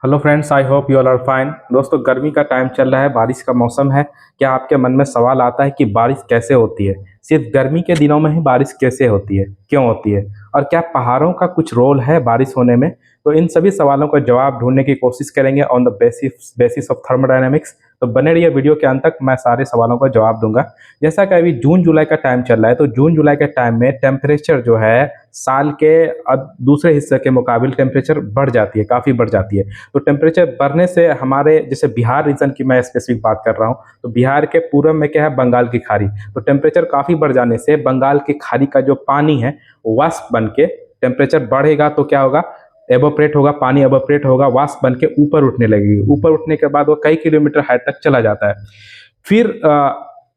Hello friends, I hope you all are fine. दोस्तों, गर्मी का टाइम चल रहा है, बारिश का मौसम है। क्या आपके मन में सवाल आता है कि बारिश कैसे होती है? सिर्फ गर्मी के दिनों में ही बारिश कैसे होती है, क्यों होती है, और क्या पहाड़ों का कुछ रोल है बारिश होने में? तो इन सभी सवालों का जवाब ढूंढने की कोशिश करेंगे on the basis of thermodynamics. तो बने रहिए वीडियो के अंत तक, मैं सारे सवालों का जवाब दूंगा। जैसा कि अभी जून जुलाई का टाइम चल रहा है, तो जून जुलाई के टाइम में टेम्परेचर जो है साल के दूसरे हिस्से के मुकाबले टेम्परेचर बढ़ जाती है, काफ़ी बढ़ जाती है। तो टेम्परेचर बढ़ने से हमारे जैसे बिहार रीजन की मैं स्पेसिफिक बात कर रहा हूँ, तो बिहार के पूरब में क्या है, बंगाल की खाड़ी। तो टेम्परेचर काफ़ी बढ़ जाने से बंगाल की खाड़ी का जो पानी है वाष्प बन के, टेम्परेचर बढ़ेगा तो क्या होगा, एवोपरेट होगा, पानी एवोपरेट होगा, वाष्प बन के ऊपर उठने लगेगी। ऊपर उठने के बाद वो कई किलोमीटर हाइट तक चला जाता है। फिर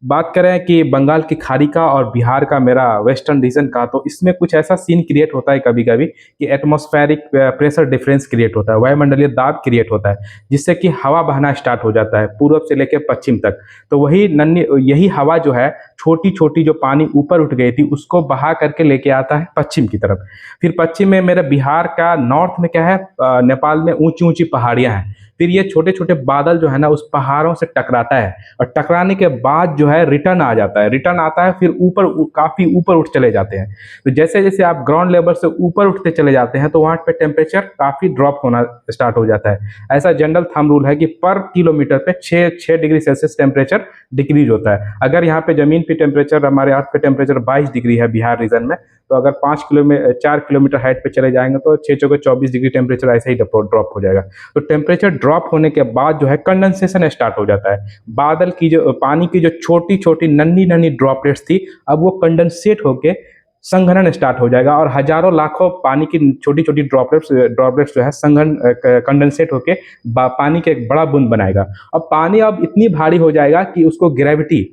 बात करें कि बंगाल की खाड़ी का और बिहार का, मेरा वेस्टर्न रीजन का, तो इसमें कुछ ऐसा सीन क्रिएट होता है कभी कभी कि एटमॉस्फेरिक प्रेशर डिफरेंस क्रिएट होता है, वायुमंडलीय दाब क्रिएट होता है, जिससे कि हवा बहना स्टार्ट हो जाता है पूर्व से लेकर पश्चिम तक। तो वही नन्ही यही हवा जो है, छोटी छोटी जो पानी ऊपर उठ गई थी उसको बहा करके लेके आता है पश्चिम की तरफ। फिर पश्चिम में मेरे बिहार का नॉर्थ में क्या है, नेपाल में ऊंची ऊंची पहाड़ियां हैं। फिर ये छोटे छोटे बादल जो है ना, उस पहाड़ों से टकराता है, और टकराने के बाद जो है रिटर्न आ जाता है, रिटर्न आता है, फिर ऊपर काफी ऊपर उठ चले जाते हैं। तो जैसे जैसे आप ग्राउंड लेवल से ऊपर उठते चले जाते हैं, तो वहां पे टेम्परेचर काफी ड्रॉप होना स्टार्ट हो जाता है। ऐसा जनरल थंब रूल है कि पर किलोमीटर पे 6 डिग्री सेल्सियस टेम्परेचर डिक्रीज होता है। अगर यहाँ पे जमीन पे टेम्परेचर, हमारे अर्थ पे टेम्परेचर 22 डिग्री है बिहार रीजन में, तो अगर 4 किलोमीटर हाइट पे चले जाएंगे तो 6 चौके 24 डिग्री टेम्परेचर ऐसे ही ड्रॉप हो जाएगा। तो टेम्परेचर ड्रॉप होने के बाद जो है कंडेंसेशन स्टार्ट हो जाता है। बादल की जो पानी की जो छोटी छोटी नन्ही नन्ही ड्रॉपलेट्स थी, अब वो कंडेंसेट होके संघनन स्टार्ट हो जाएगा, और हजारों लाखों पानी की छोटी छोटी ड्रॉपलेट्स जो है संघन कंडेंसेट होके पानी के एक बड़ा बूंद बनाएगा। अब पानी अब इतनी भारी हो जाएगा कि उसको ग्रेविटी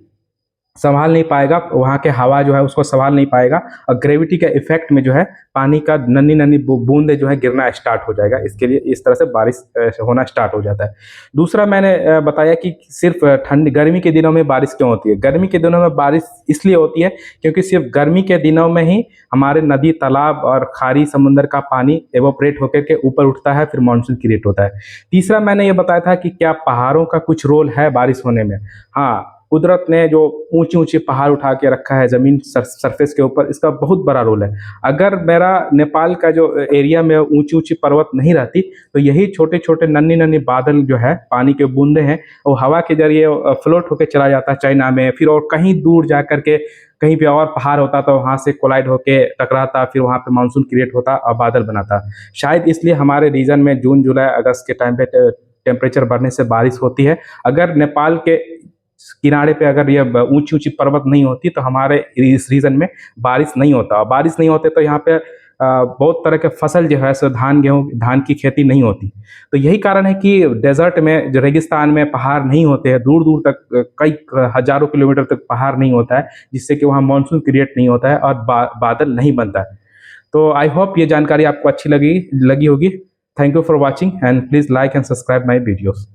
संभाल नहीं पाएगा, वहाँ के हवा जो है उसको संभाल नहीं पाएगा, और ग्रेविटी के इफेक्ट में जो है पानी का नन्ही नन्ही बूंदे जो है गिरना स्टार्ट हो जाएगा। इसके लिए इस तरह से बारिश होना स्टार्ट हो जाता है। दूसरा मैंने बताया कि सिर्फ ठंड गर्मी के दिनों में बारिश क्यों होती है। गर्मी के दिनों में बारिश इसलिए होती है क्योंकि सिर्फ गर्मी के दिनों में ही हमारे नदी, तालाब और खाड़ी समुद्र का पानी एवोपरेट होकर के ऊपर उठता है, फिर मानसून क्रिएट होता है। तीसरा मैंने ये बताया था कि क्या पहाड़ों का कुछ रोल है बारिश होने में। हाँ, कुदरत ने जो ऊंची ऊंची पहाड़ उठा के रखा है जमीन सरफेस के ऊपर, इसका बहुत बड़ा रोल है। अगर मेरा नेपाल का जो एरिया में ऊंची ऊंची पर्वत नहीं रहती, तो यही छोटे छोटे नन्ही नन्ही बादल जो है, पानी के बूंदे हैं, वो हवा के जरिए फ्लोट होकर चला जाता है चाइना में, फिर और कहीं दूर जा करके कहीं पे और पहाड़ होता तो वहां से कोलाइड होके टकराता, फिर वहां पे मानसून क्रिएट होता और बादल बनाता। शायद इसलिए हमारे रीजन में जून जुलाई अगस्त के टाइम पे टेम्परेचर बढ़ने से बारिश होती है। अगर नेपाल के किनारे पे अगर ये ऊंची ऊंची पर्वत नहीं होती, तो हमारे इस रीजन में बारिश नहीं होता। बारिश नहीं होते तो यहाँ पे बहुत तरह के फसल जो है, सो धान गेहूँ धान की खेती नहीं होती। तो यही कारण है कि डेजर्ट में, जो रेगिस्तान में पहाड़ नहीं होते हैं, दूर दूर तक कई हजारों किलोमीटर तक पहाड़ नहीं होता है, जिससे कि वहाँ मानसून क्रिएट नहीं होता है और बादल नहीं बनता है। तो आई होप ये जानकारी आपको अच्छी लगी होगी। Thank you for watching, and please like and subscribe my videos.